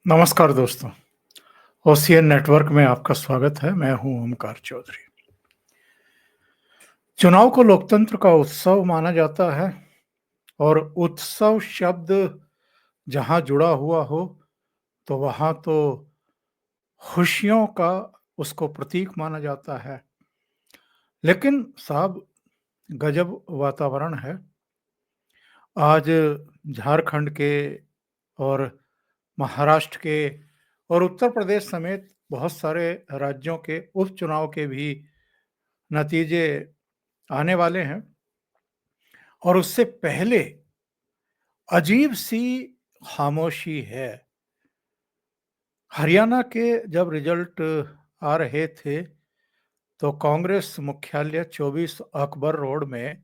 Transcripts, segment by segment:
नमस्कार दोस्तों, OCN network में आपका स्वागत है। मैं हूं ओमकार चौधरी। चुनाव को लोकतंत्र का उत्सव माना जाता है और उत्सव शब्द जहां जुड़ा हुआ हो तो वहां तो खुशियों का उसको प्रतीक माना जाता है। लेकिन साहब, गजब वातावरण है। आज झारखंड के और महाराष्ट्र के और उत्तर प्रदेश समेत बहुत सारे राज्यों के उपचुनाव के भी नतीजे आने वाले हैं और उससे पहले अजीब सी खामोशी है। हरियाणा के जब रिजल्ट आ रहे थे तो कांग्रेस मुख्यालय 24 अकबर रोड में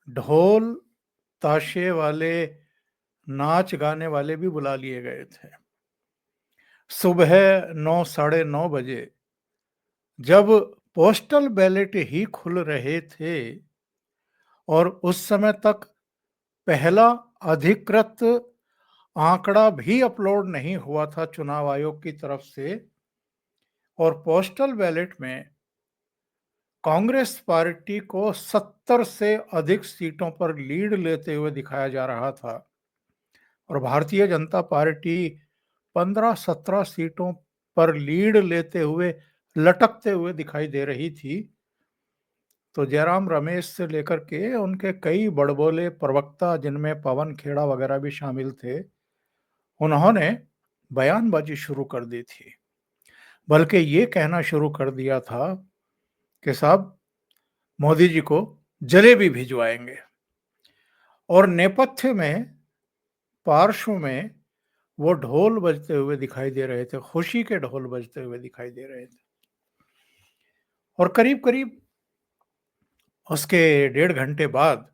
ढोल ताशे वाले नाच गाने वाले भी बुला लिए गए थे। सुबह 9 साढ़े 9 बजे जब पोस्टल बैलेट ही खुल रहे थे और उस समय तक पहला अधिकृत आंकड़ा भी अपलोड नहीं हुआ था चुनाव आयोग की तरफ से और पोस्टल बैलेट में कांग्रेस पार्टी को 70 से अधिक सीटों पर लीड लेते हुए दिखाया जा रहा था और भारतीय जनता पार्टी 15-17 सीटों पर लीड लेते हुए लटकते हुए दिखाई दे रही थी। तो जयराम रमेश से लेकर के उनके कई बड़बोले प्रवक्ता, जिनमें पवन खेड़ा वगैरह भी शामिल थे, उन्होंने बयानबाजी शुरू कर दी थी। बल्कि ये कहना शुरू कर दिया था कि साहब, मोदी जी को जलेबी भिजवाएंगे। और नेपथ्य में, पार्श्व में वो ढोल बजते हुए दिखाई दे रहे थे, खुशी के ढोल बजते हुए दिखाई दे रहे थे। और करीब करीब उसके 1.5 घंटे बाद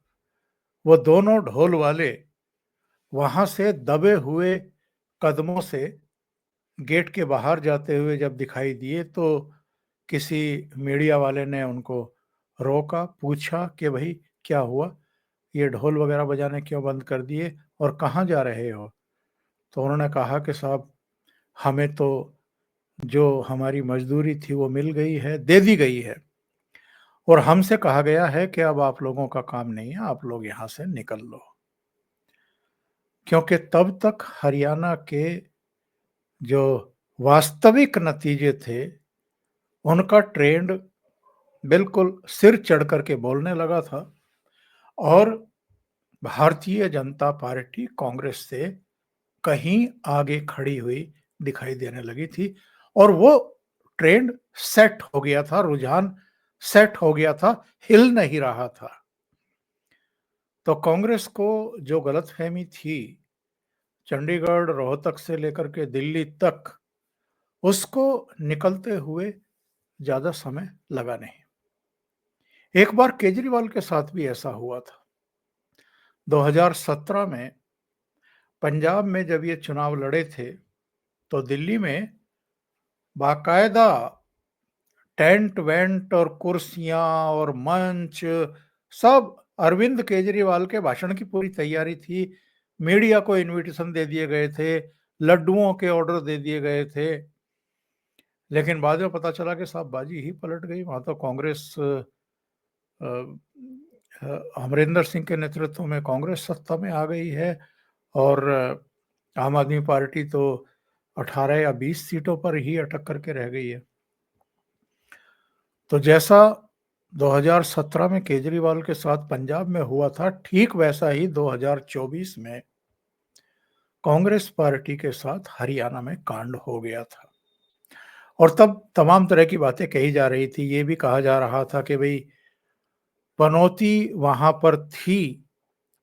वो दोनों ढोल वाले वहां से दबे हुए कदमों से गेट के बाहर जाते हुए जब दिखाई दिए तो किसी मीडिया वाले ने उनको रोका, पूछा कि भाई क्या हुआ, ये ढोल वगैरह बजाने क्यों बंद कर दिए और कहाँ जा रहे हो? तो उन्होंने कहा कि साहब, हमें तो जो हमारी मजदूरी थी वो मिल गई है, दे दी गई है और हमसे कहा गया है कि अब आप लोगों का काम नहीं है, आप लोग यहाँ से निकल लो। क्योंकि तब तक हरियाणा के जो वास्तविक नतीजे थे उनका ट्रेंड बिल्कुल सिर चढ़ करके बोलने लगा था और भारतीय जनता पार्टी कांग्रेस से कहीं आगे खड़ी हुई दिखाई देने लगी थी और वो ट्रेंड सेट हो गया था, रुझान सेट हो गया था, हिल नहीं रहा था। तो कांग्रेस को जो गलतफहमी थी चंडीगढ़, रोहतक से लेकर के दिल्ली तक, उसको निकलते हुए ज्यादा समय लगा नहीं। एक बार केजरीवाल के साथ भी ऐसा हुआ था। 2017 में पंजाब में जब ये चुनाव लड़े थे तो दिल्ली में बाकायदा टेंट वेंट और कुर्सियां और मंच सब अरविंद केजरीवाल के भाषण की पूरी तैयारी थी। मीडिया को इनविटेशन दे दिए गए थे, लड्डुओं के ऑर्डर दे दिए गए थे। लेकिन बाद में पता चला कि साहब, बाजी ही पलट गई। वहां तो कांग्रेस, अमरिंदर सिंह के नेतृत्व में कांग्रेस सत्ता में आ गई है और आम आदमी पार्टी तो 18 या 20 सीटों पर ही अटक करके रह गई है। तो जैसा 2017 में केजरीवाल के साथ पंजाब में हुआ था, ठीक वैसा ही 2024 में कांग्रेस पार्टी के साथ हरियाणा में कांड हो गया था। और तब तमाम तरह की बातें कही जा रही थी। ये भी कहा जा रहा था कि भाई, पनौती वहां पर थी।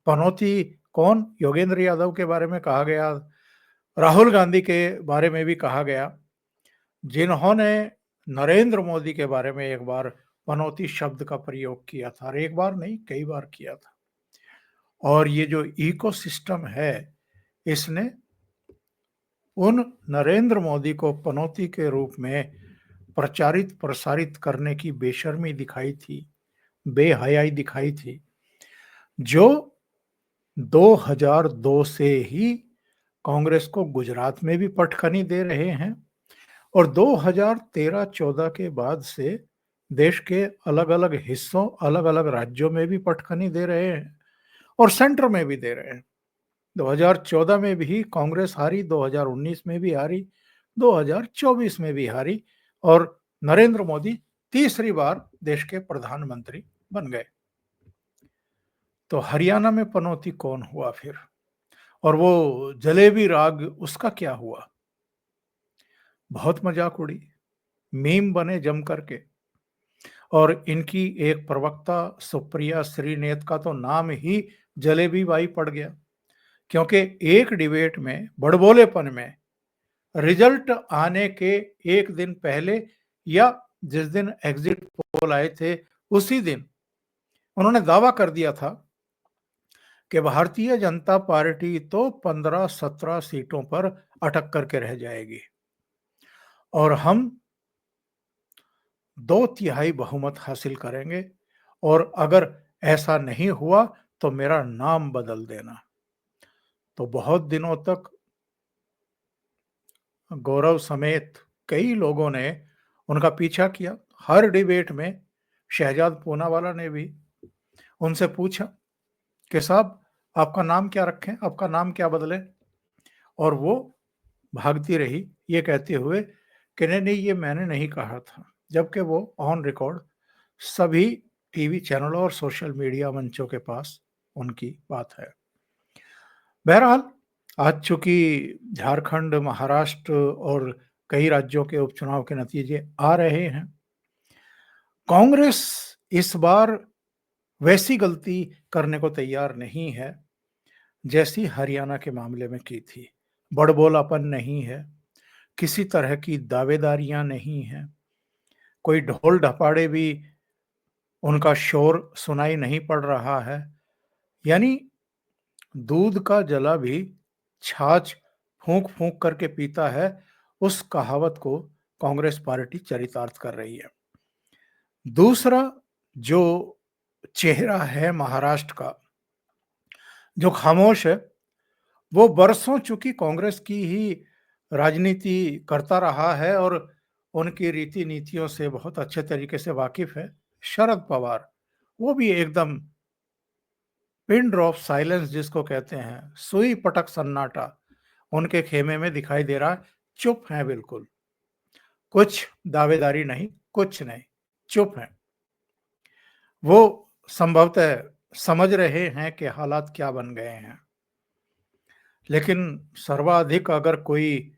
पनौती कौन? योगेंद्र यादव के बारे में कहा गया, राहुल गांधी के बारे में भी कहा गया, जिन्होंने नरेंद्र मोदी के बारे में एक बार पनौती शब्द का प्रयोग किया था और एक बार नहीं, कई बार किया था। और ये जो इकोसिस्टम है, इसने उन नरेंद्र मोदी को पनौती के रूप में प्रचारित प्रसारित करने की बेशर्मी दिखाई थी, बेहयाई दिखाई थी, जो 2002 से ही कांग्रेस को गुजरात में भी पटखनी दे रहे हैं और 2013-14 के बाद से देश के अलग-अलग हिस्सों, अलग-अलग राज्यों में भी पटखनी दे रहे हैं और सेंटर में भी दे रहे हैं। 2014 में भी कांग्रेस हारी, 2019 में भी हारी, 2024 में भी हारी और नरेंद्र मोदी तीसरी बार देश के प्रधानमंत्री बन गए। तो हरियाणा में पनौती कौन हुआ फिर? और वो जलेबी राग उसका क्या हुआ? बहुत मजाक उड़ी, मीम बने जम करके और इनकी एक प्रवक्ता सुप्रिया श्रीनेत का तो नाम ही जलेबी बाई पड़ गया क्योंकि एक डिबेट में बड़बोलेपन में रिजल्ट आने के एक दिन पहले या जिस दिन एग्जिट पोल आए थे उसी दिन उन्होंने दावा कर दिया था कि भारतीय जनता पार्टी तो 15-17 सीटों पर अटक करके रह जाएगी और हम 2/3 बहुमत हासिल करेंगे और अगर ऐसा नहीं हुआ तो मेरा नाम बदल देना। तो बहुत दिनों तक गौरव समेत कई लोगों ने उनका पीछा किया। हर डिबेट में शहजाद पूनावाला ने भी उनसे पूछा कि साहब आपका नाम क्या रखें, आपका नाम क्या बदलें? और वो भागती रही ये कहते हुए कि नहीं नहीं ये मैंने नहीं कहा था, जबकि वो ऑन रिकॉर्ड सभी टीवी चैनलों और सोशल मीडिया मंचों के पास उनकी बात है। बहरहाल आज चूंकि झारखंड, महाराष्ट्र और कई राज्यों के उपचुनाव के नतीजे आ रहे हैं, कांग्रेस इस बार वैसी गलती करने को तैयार नहीं है जैसी हरियाणा के मामले में की थी। बड़बोलापन नहीं है, किसी तरह की दावेदारियां नहीं है, कोई ढोल ढपाड़े भी उनका शोर सुनाई नहीं पड़ रहा है। यानी दूध का जला भी छाछ फूंक फूंक करके पीता है, उस कहावत को कांग्रेस पार्टी चरितार्थ कर रही है। दूसरा जो चेहरा है महाराष्ट्र का, जो खामोश है, वो बरसों चूंकि कांग्रेस की ही राजनीति करता रहा है और उनकी रीति नीतियों से बहुत अच्छे तरीके से वाकिफ है। शरद पवार, वो भी एकदम पिन ड्रॉप साइलेंस जिसको कहते हैं, सुई पटक सन्नाटा उनके खेमे में दिखाई दे रहा है। चुप हैं बिल्कुल, कुछ दावेदारी नहीं, कुछ नहीं, चुप हैं। वो संभवतः समझ रहे हैं कि हालात क्या बन गए हैं। लेकिन सर्वाधिक अगर कोई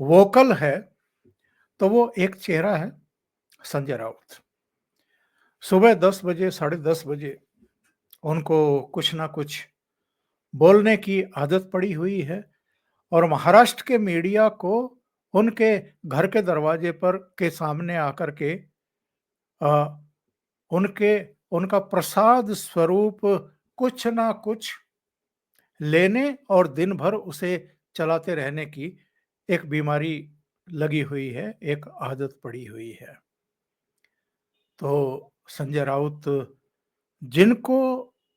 वोकल है तो वो एक चेहरा है, संजय राउत। सुबह 10 बजे, साढ़े 10 बजे उनको कुछ ना कुछ बोलने की आदत पड़ी हुई है और महाराष्ट्र के मीडिया को उनके घर के दरवाजे पर के सामने आकर के अ, उनके उनका प्रसाद स्वरूप कुछ ना कुछ लेने और दिन भर उसे चलाते रहने की एक बीमारी लगी हुई है, एक आदत पड़ी हुई है। तो संजय राउत, जिनको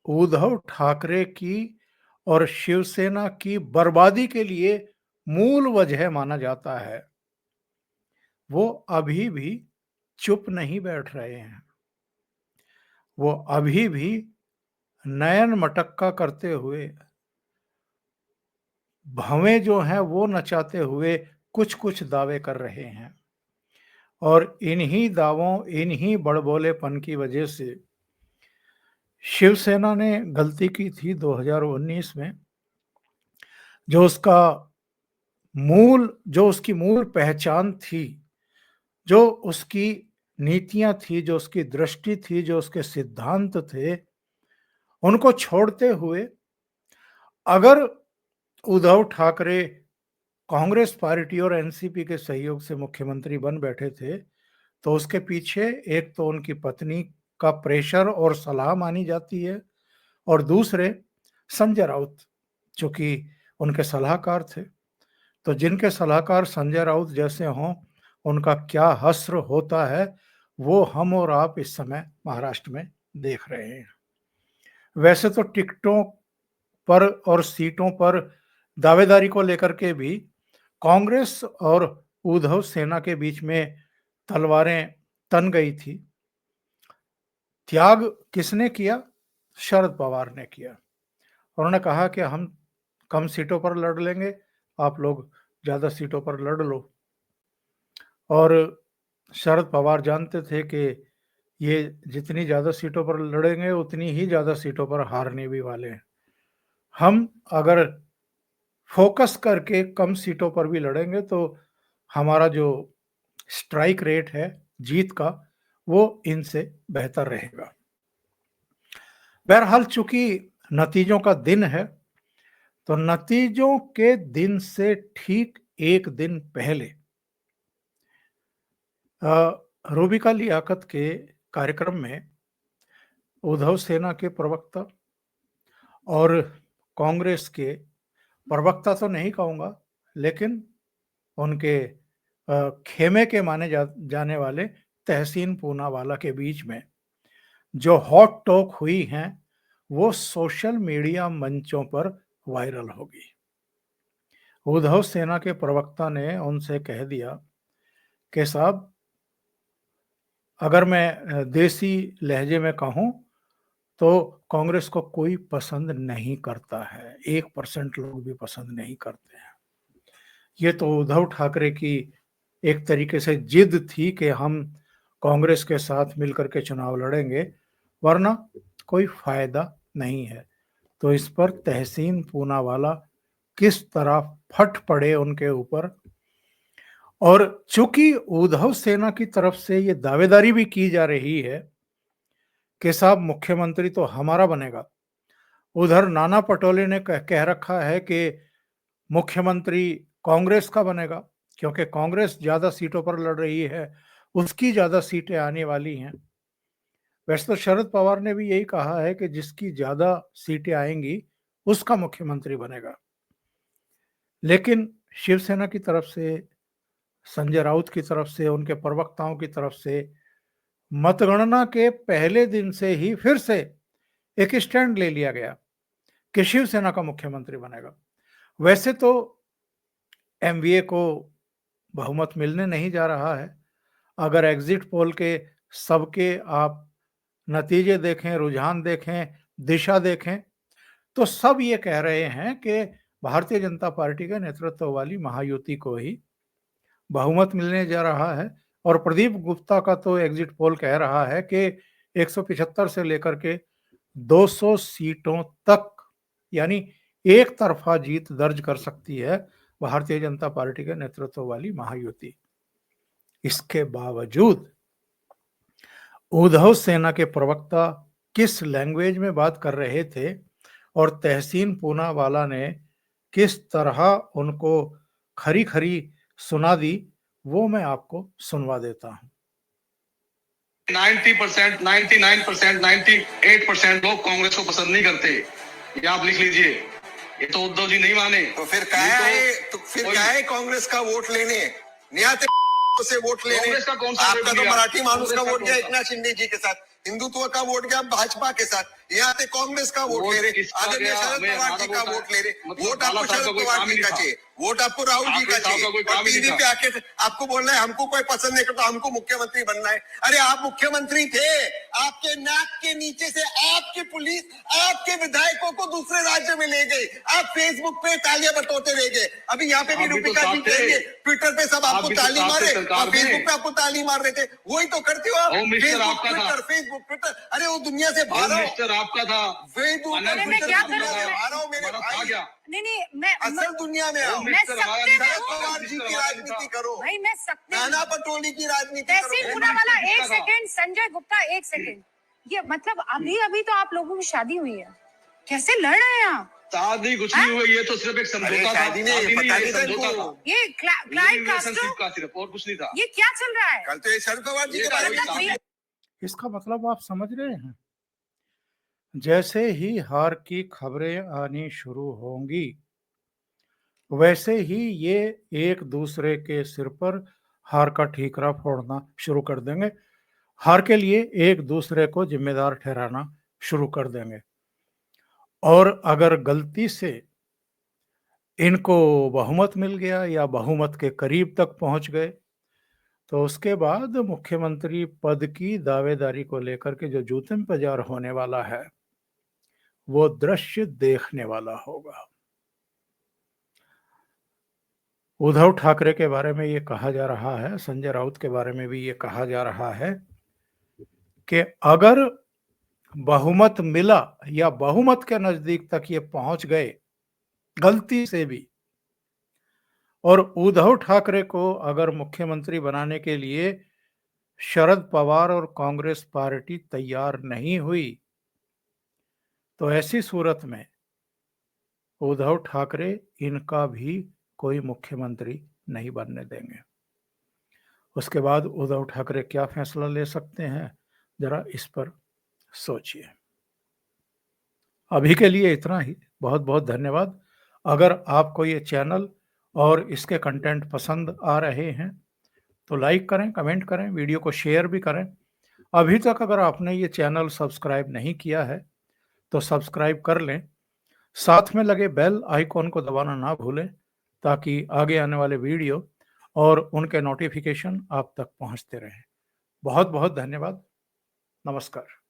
उद्धव ठाकरे की और शिवसेना की बर्बादी के लिए मूल वजह माना जाता है, वो अभी भी चुप नहीं बैठ रहे हैं। वो अभी भी नयन मटक्का करते हुए, भवें जो हैं वो नचाते हुए कुछ कुछ दावे कर रहे हैं और इन्हीं दावों, इन्हीं बड़बोलेपन की वजह से शिवसेना ने गलती की थी 2019 में। जो उसका जो उसकी मूल पहचान थी, जो उसकी नीतियां थी, जो उसकी दृष्टि थी, जो उसके सिद्धांत थे, उनको छोड़ते हुए अगर उद्धव ठाकरे कांग्रेस पार्टी और एनसीपी के सहयोग से मुख्यमंत्री बन बैठे थे, तो उसके पीछे एक तो उनकी पत्नी का प्रेशर और सलाह मानी जाती है और दूसरे संजय राउत, जो कि उनके सलाहकार थे। तो जिनके सलाहकार संजय राउत जैसे हों, उनका क्या हश्र होता है, वो हम और आप इस समय महाराष्ट्र में देख रहे हैं। वैसे तो टिकटों पर और सीटों पर दावेदारी को लेकर के भी कांग्रेस और उद्धव सेना के बीच में तलवारें तन गई थी। त्याग किसने किया? शरद पवार ने किया। उन्होंने कहा कि हम कम सीटों पर लड़ लेंगे, आप लोग ज़्यादा सीटों पर लड़ लो। और शरद पवार जानते थे कि ये जितनी ज़्यादा सीटों पर लड़ेंगे उतनी ही ज़्यादा सीटों पर हारने भी वाले हैं। हम अगर फोकस करके कम सीटों पर भी लड़ेंगे तो हमारा जो स्ट्राइक रेट है जीत का, वो इनसे बेहतर रहेगा। बहरहाल चूंकि नतीजों का दिन है, तो नतीजों के दिन से ठीक एक दिन पहले रूबिका लियाकत के कार्यक्रम में उद्धव सेना के प्रवक्ता और कांग्रेस के प्रवक्ता तो नहीं कहूंगा, लेकिन उनके खेमे के माने जाने वाले तहसीन पूनावाला के बीच में जो हॉट टॉक हुई हैं, वो सोशल मीडिया मंचों पर वायरल होगी। उद्धव सेना के प्रवक्ता ने उनसे कह दिया कि साहब, अगर मैं देसी लहजे में कहूं तो कांग्रेस को कोई पसंद नहीं करता है, 1% लोग भी पसंद नहीं करते हैं। ये तो उद्धव ठाकरे की एक तरीके से जिद थी कि हम कांग्रेस के साथ मिलकर के चुनाव लड़ेंगे, वरना कोई फायदा नहीं है। तो इस पर तहसीन पूनावाला किस तरह फट पड़े उनके ऊपर। और चूंकि उद्धव सेना की तरफ से ये दावेदारी भी की जा रही है कि साहब मुख्यमंत्री तो हमारा बनेगा, उधर नाना पटोले ने कह रखा है कि मुख्यमंत्री कांग्रेस का बनेगा, क्योंकि कांग्रेस ज्यादा सीटों पर लड़ रही है, उसकी ज्यादा सीटें आने वाली हैं। वैसे तो शरद पवार ने भी यही कहा है कि जिसकी ज्यादा सीटें आएंगी उसका मुख्यमंत्री बनेगा। लेकिन शिवसेना की तरफ से, संजय राउत की तरफ से, उनके प्रवक्ताओं की तरफ से मतगणना के पहले दिन से ही फिर से एक स्टैंड ले लिया गया कि शिवसेना का मुख्यमंत्री बनेगा। वैसे तो एमवीए को बहुमत मिलने नहीं जा रहा है। अगर एग्जिट पोल के सबके आप नतीजे देखें, रुझान देखें, दिशा देखें, तो सब ये कह रहे हैं कि भारतीय जनता पार्टी के नेतृत्व वाली महायुति को ही बहुमत मिलने जा रहा है। और प्रदीप गुप्ता का तो एग्जिट पोल कह रहा है कि 175 से लेकर के 200 सीटों तक, यानी एक तरफा जीत दर्ज कर सकती है भारतीय जनता पार्टी के नेतृत्व वाली महायुति। इसके बावजूद उद्धव सेना के प्रवक्ता किस लैंग्वेज में बात कर रहे थे और तहसीन पूनावाला ने किस तरह उनको खरी खरी सुना दी, वो मैं आपको सुनवा देता हूं। 90%, 99%, 98% लोग कांग्रेस को पसंद नहीं करते। ये आप लिख लीजिए। ये तो उद्धव जी नहीं माने। तो फिर क्या है कांग्रेस का वोट लेने? नियाते से वोट लेने। कांग्रेस का कौन सा? आपका तो मराठी मानुस का वोट गया एकनाथ शिंदे जी के साथ, हिंदुत्व का वोट गया भाजपा के साथ, यहाँ पे कांग्रेस का वोट ले रहे, आदरणीय शरद पवार जी का वोट ले रहे। वोट आपको शरद पवार जी का चाहिए, वोट आपको राहुल जी का चाहिए, और टीवी पे आके आपको बोलना है हमको कोई पसंद नहीं करता, हमको मुख्यमंत्री बनना है। अरे आप मुख्यमंत्री थे, आपके नाक के नीचे से आपकी पुलिस आपके विधायकों को दूसरे राज्य में ले गई, आप फेसबुक पे तालियां बटोरते रह गए। अभी यहाँ पे भी रूपिका जी कहेंगे ट्विटर पे सब आपको ताली मारे और फेसबुक पे आपको ताली मार रहे थे, वही तो करते हो आप। फेसबुक ट्विटर, अरे वो दुनिया से बाहर आपका था, नहीं मैं असल दुनिया में आओ, शरद पवार जी की राजनीति करो भाई, मैं सकते नाना पटोले की राजनीति तहसीन पूनावाला। एक सेकंड संजय गुप्ता, एक सेकंड। ये मतलब अभी तो आप लोगों की शादी हुई है, कैसे लड़ रहे हैं आप? शादी कुछ नहीं हुई, ये तो सिर्फ एक समझौता था। ये क्लाइंट कास्ट्रो का सिर्फ, और कुछ नहीं था। ये क्या चल रहा है? कल तो ये शरद पवार जी के बारे में। इसका मतलब आप समझ रहे हैं, जैसे ही हार की खबरें आनी शुरू होंगी वैसे ही ये एक दूसरे के सिर पर हार का ठीकरा फोड़ना शुरू कर देंगे, हार के लिए एक दूसरे को जिम्मेदार ठहराना शुरू कर देंगे। और अगर गलती से इनको बहुमत मिल गया या बहुमत के करीब तक पहुंच गए, तो उसके बाद मुख्यमंत्री पद की दावेदारी को लेकर के जो जूतम बाजार होने वाला है वो दृश्य देखने वाला होगा। उद्धव ठाकरे के बारे में ये कहा जा रहा है, संजय राउत के बारे में भी ये कहा जा रहा है कि अगर बहुमत मिला या बहुमत के नजदीक तक ये पहुंच गए गलती से भी, और उद्धव ठाकरे को अगर मुख्यमंत्री बनाने के लिए शरद पवार और कांग्रेस पार्टी तैयार नहीं हुई, तो ऐसी सूरत में उद्धव ठाकरे इनका भी कोई मुख्यमंत्री नहीं बनने देंगे। उसके बाद उद्धव ठाकरे क्या फैसला ले सकते हैं, जरा इस पर सोचिए। अभी के लिए इतना ही। बहुत बहुत धन्यवाद। अगर आपको ये चैनल और इसके कंटेंट पसंद आ रहे हैं तो लाइक करें, कमेंट करें, वीडियो को शेयर भी करें। अभी तक अगर आपने ये चैनल सब्सक्राइब नहीं किया है तो सब्सक्राइब कर लें, साथ में लगे बेल आइकॉन को दबाना ना भूलें ताकि आगे आने वाले वीडियो और उनके नोटिफिकेशन आप तक पहुंचते रहें। बहुत बहुत धन्यवाद। नमस्कार।